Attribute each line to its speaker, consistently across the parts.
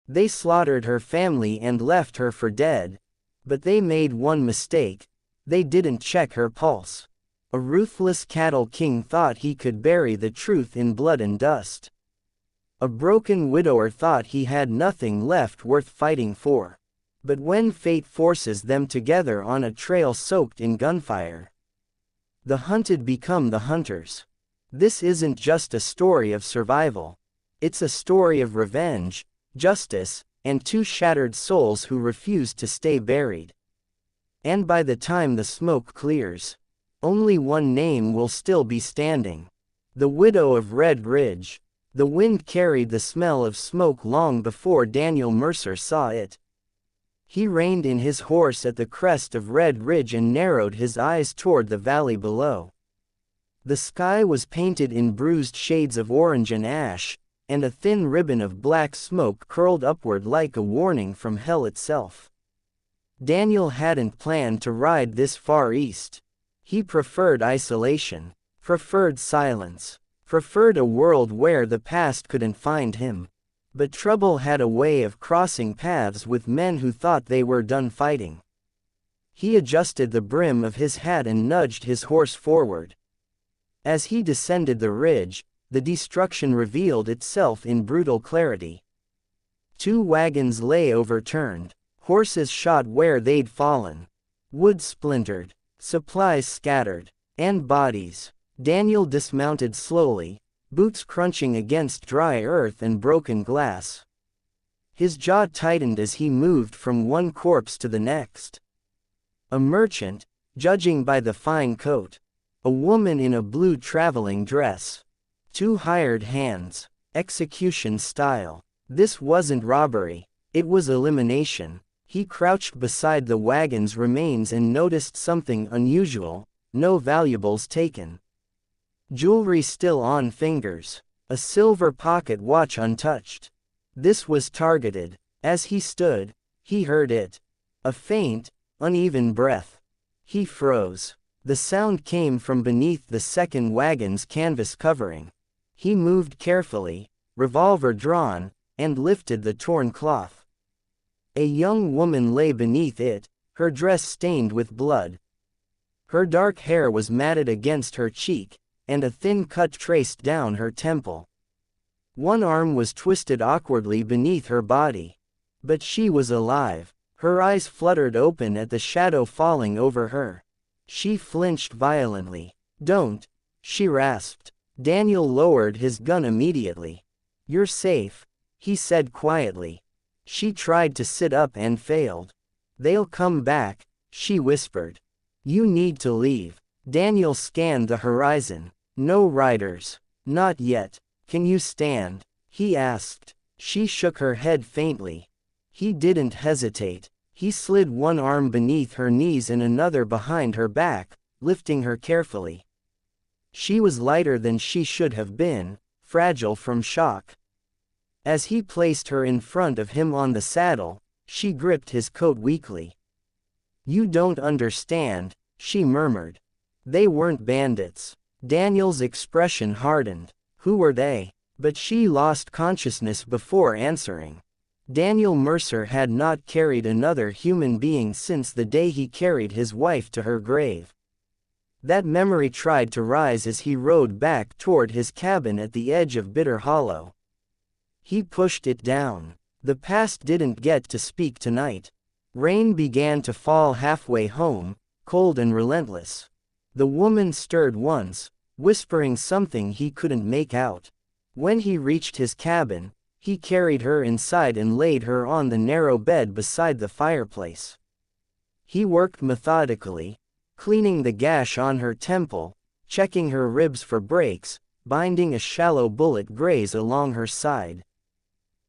Speaker 1: They slaughtered her family and left her for dead. But they made one mistake. They didn't check her pulse. A ruthless cattle king thought he could bury the truth in blood and dust. A broken widower thought he had nothing left worth fighting for. But when fate forces them together on a trail soaked in gunfire, the hunted become the hunters. This isn't just a story of survival. It's a story of revenge, justice, and two shattered souls who refuse to stay buried. And by the time the smoke clears, only one name will still be standing. The widow of Red Ridge. The wind carried the smell of smoke long before Daniel Mercer saw it. He reined in his horse at the crest of Red Ridge and narrowed his eyes toward the valley below. The sky was painted in bruised shades of orange and ash, and a thin ribbon of black smoke curled upward like a warning from hell itself. Daniel hadn't planned to ride this far east. He preferred isolation, preferred silence, preferred a world where the past couldn't find him. But trouble had a way of crossing paths with men who thought they were done fighting. He adjusted the brim of his hat and nudged his horse forward. As he descended the ridge, the destruction revealed itself in brutal clarity. 2 wagons lay overturned, horses shot where they'd fallen, wood splintered, supplies scattered, and bodies. Daniel dismounted slowly, boots crunching against dry earth and broken glass. His jaw tightened as he moved from one corpse to the next. A merchant, judging by the fine coat. A woman in a blue traveling dress. 2 hired hands. Execution style. This wasn't robbery. It was elimination. He crouched beside the wagon's remains and noticed something unusual. No valuables taken. Jewelry still on fingers. A silver pocket watch untouched. This was targeted. As he stood, he heard it. A faint, uneven breath. He froze. The sound came from beneath the second wagon's canvas covering. He moved carefully, revolver drawn, and lifted the torn cloth. A young woman lay beneath it, her dress stained with blood. Her dark hair was matted against her cheek, and a thin cut traced down her temple. One arm was twisted awkwardly beneath her body. But she was alive. Her eyes fluttered open at the shadow falling over her. She flinched violently. "Don't," she rasped. Daniel lowered his gun immediately. "You're safe," he said quietly. She tried to sit up and failed. "They'll come back," she whispered. "You need to leave." Daniel scanned the horizon. No riders. "Not yet. Can you stand?" he asked. She shook her head faintly. He didn't hesitate. He slid one arm beneath her knees and another behind her back, lifting her carefully. She was lighter than she should have been, fragile from shock. As he placed her in front of him on the saddle, she gripped his coat weakly. "You don't understand," she murmured. "They weren't bandits." Daniel's expression hardened. Who were they? But she lost consciousness before answering. Daniel Mercer had not carried another human being since the day he carried his wife to her grave. That memory tried to rise as he rode back toward his cabin at the edge of Bitter Hollow. He pushed it down. The past didn't get to speak tonight. Rain began to fall halfway home, cold and relentless. The woman stirred once, whispering something he couldn't make out. When he reached his cabin, he carried her inside and laid her on the narrow bed beside the fireplace. He worked methodically, cleaning the gash on her temple, checking her ribs for breaks, binding a shallow bullet graze along her side.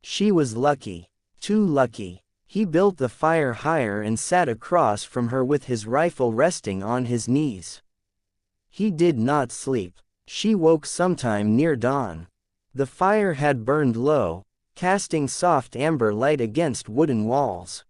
Speaker 1: She was lucky, too lucky. He built the fire higher and sat across from her with his rifle resting on his knees. He did not sleep. She woke sometime near dawn. The fire had burned low, casting soft amber light against wooden walls.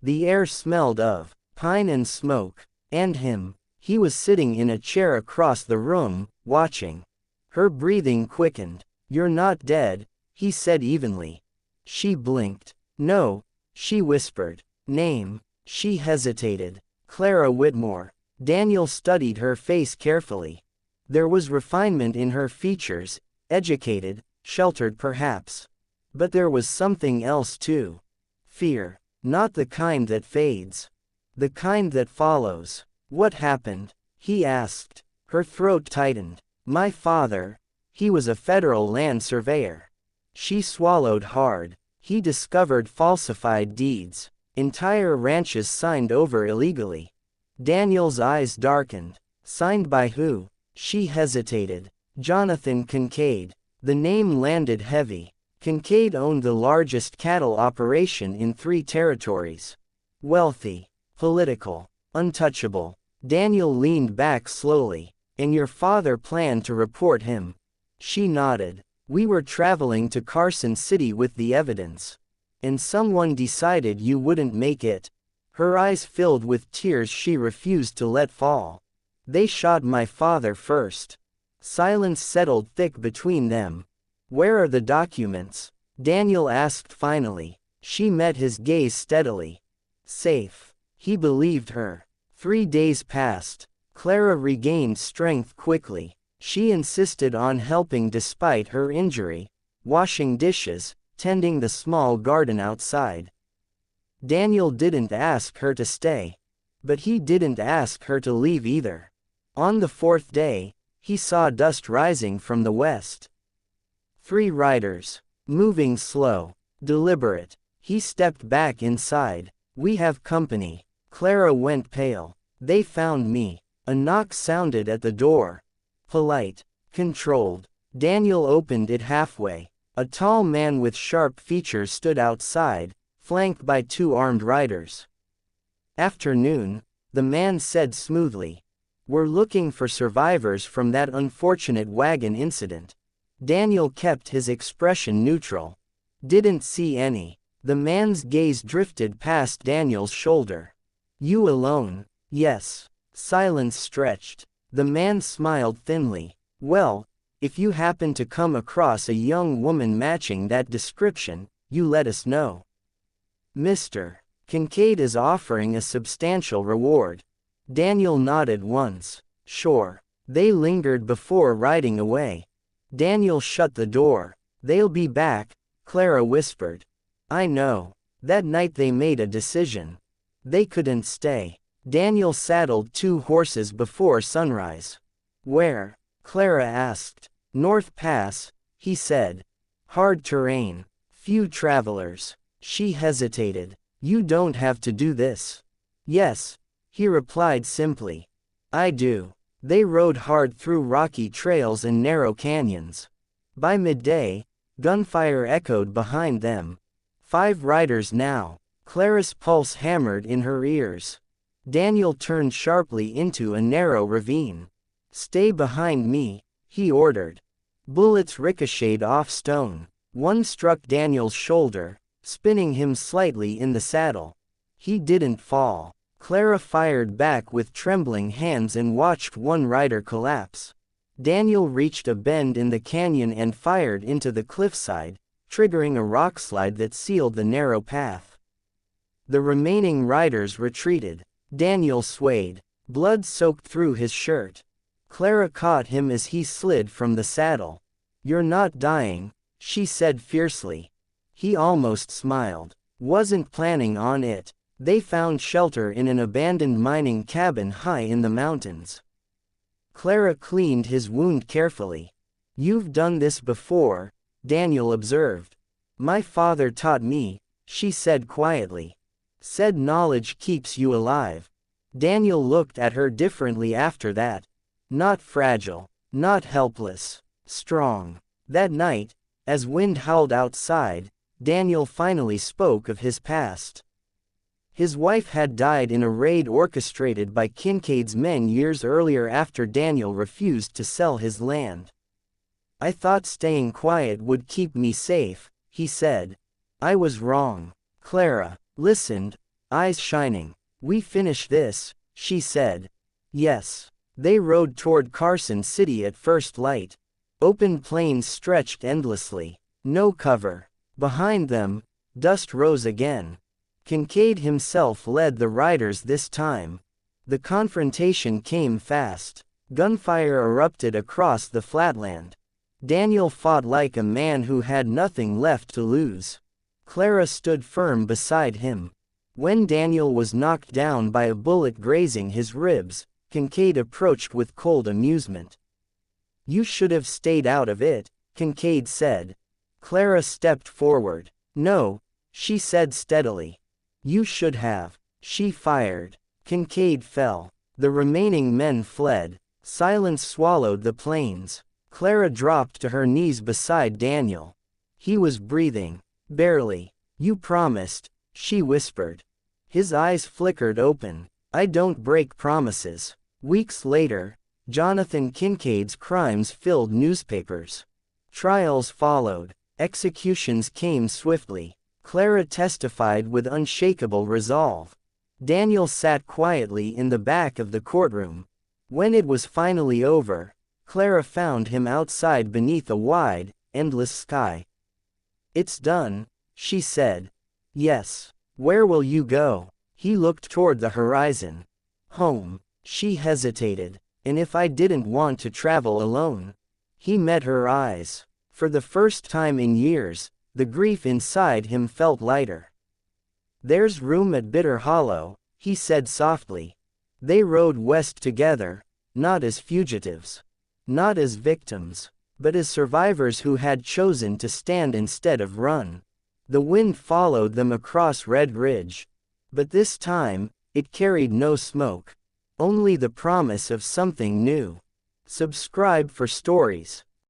Speaker 1: The air smelled of pine and smoke, and him. He was sitting in a chair across the room, watching. Her breathing quickened. "You're not dead," he said evenly. She blinked. No, she whispered. Name. She hesitated. Clara Whitmore. Daniel studied her face carefully. There was refinement in her features, educated, sheltered perhaps. But there was something else too. Fear. Not the kind that fades. The kind that follows. What happened? He asked. Her throat tightened. My father. He was a federal land surveyor. She swallowed hard. He discovered falsified deeds. Entire ranches signed over illegally. Daniel's eyes darkened. Signed by who? She hesitated. Jonathan Kincaid. The name landed heavy. Kincaid owned the largest cattle operation in 3 territories. Wealthy. Political. Untouchable. Daniel leaned back slowly. And your father planned to report him? She nodded. We were traveling to Carson City with the evidence. And someone decided you wouldn't make it. Her eyes filled with tears she refused to let fall. They shot my father first. Silence settled thick between them. Where are the documents? Daniel asked finally. She met his gaze steadily. Safe. He believed her. 3 days passed. Clara regained strength quickly. She insisted on helping despite her injury, washing dishes, tending the small garden outside. Daniel didn't ask her to stay. But he didn't ask her to leave either. On the 4th day, he saw dust rising from the west. 3 riders. Moving slow. Deliberate. He stepped back inside. We have company. Clara went pale. They found me. A knock sounded at the door. Polite. Controlled. Daniel opened it halfway. A tall man with sharp features stood outside, flanked by 2 armed riders. Afternoon, the man said smoothly. We're looking for survivors from that unfortunate wagon incident. Daniel kept his expression neutral. Didn't see any. The man's gaze drifted past Daniel's shoulder. You alone? Yes. Silence stretched. The man smiled thinly. Well, if you happen to come across a young woman matching that description, you let us know. Mr. Kincaid is offering a substantial reward. Daniel nodded once. Sure. They lingered before riding away. Daniel shut the door. They'll be back, Clara whispered. I know. That night they made a decision. They couldn't stay. Daniel saddled 2 horses before sunrise. Where? Clara asked. North Pass, he said. Hard terrain. Few travelers. She hesitated. You don't have to do this. Yes, he replied simply. I do. They rode hard through rocky trails and narrow canyons. By midday, gunfire echoed behind them. 5 riders now. Clara's pulse hammered in her ears. Daniel turned sharply into a narrow ravine. Stay behind me, he ordered. Bullets ricocheted off stone. One struck Daniel's shoulder, spinning him slightly in the saddle. He didn't fall. Clara fired back with trembling hands and watched one rider collapse. Daniel reached a bend in the canyon and fired into the cliffside, triggering a rockslide that sealed the narrow path. The remaining riders retreated. Daniel swayed. Blood soaked through his shirt. Clara caught him as he slid from the saddle. You're not dying, she said fiercely. He almost smiled. Wasn't planning on it. They found shelter in an abandoned mining cabin high in the mountains. Clara cleaned his wound carefully. You've done this before, Daniel observed. My father taught me, she said quietly. Said knowledge keeps you alive. Daniel looked at her differently after that. Not fragile, not helpless, strong. That night, as wind howled outside, Daniel finally spoke of his past. His wife had died in a raid orchestrated by Kincaid's men years earlier after Daniel refused to sell his land. I thought staying quiet would keep me safe, he said. I was wrong. Clara listened, eyes shining. We finish this, she said. Yes. They rode toward Carson City at first light. Open plains stretched endlessly. No cover. Behind them, dust rose again. Kincaid himself led the riders this time. The confrontation came fast. Gunfire erupted across the flatland. Daniel fought like a man who had nothing left to lose. Clara stood firm beside him. When Daniel was knocked down by a bullet grazing his ribs, Kincaid approached with cold amusement. "You should have stayed out of it," Kincaid said. Clara stepped forward. "No," she said steadily. "You should have." She fired. Kincaid fell. The remaining men fled. Silence swallowed the plains. Clara dropped to her knees beside Daniel. He was breathing. Barely. "You promised," she whispered. His eyes flickered open. "I don't break promises." Weeks later, Jonathan Kincaid's crimes filled newspapers. Trials followed. Executions came swiftly. Clara testified with unshakable resolve. Daniel sat quietly in the back of the courtroom. When it was finally over, Clara found him outside beneath a wide, endless sky. "It's done," she said. "Yes. Where will you go?" He looked toward the horizon. "Home." She hesitated. "And if I didn't want to travel alone?" He met her eyes. For the first time in years, the grief inside him felt lighter. "There's room at Bitter Hollow," he said softly. They rode west together, not as fugitives, not as victims, but as survivors who had chosen to stand instead of run. The wind followed them across Red Ridge. But this time, it carried no smoke. Only the promise of something new. Subscribe for stories.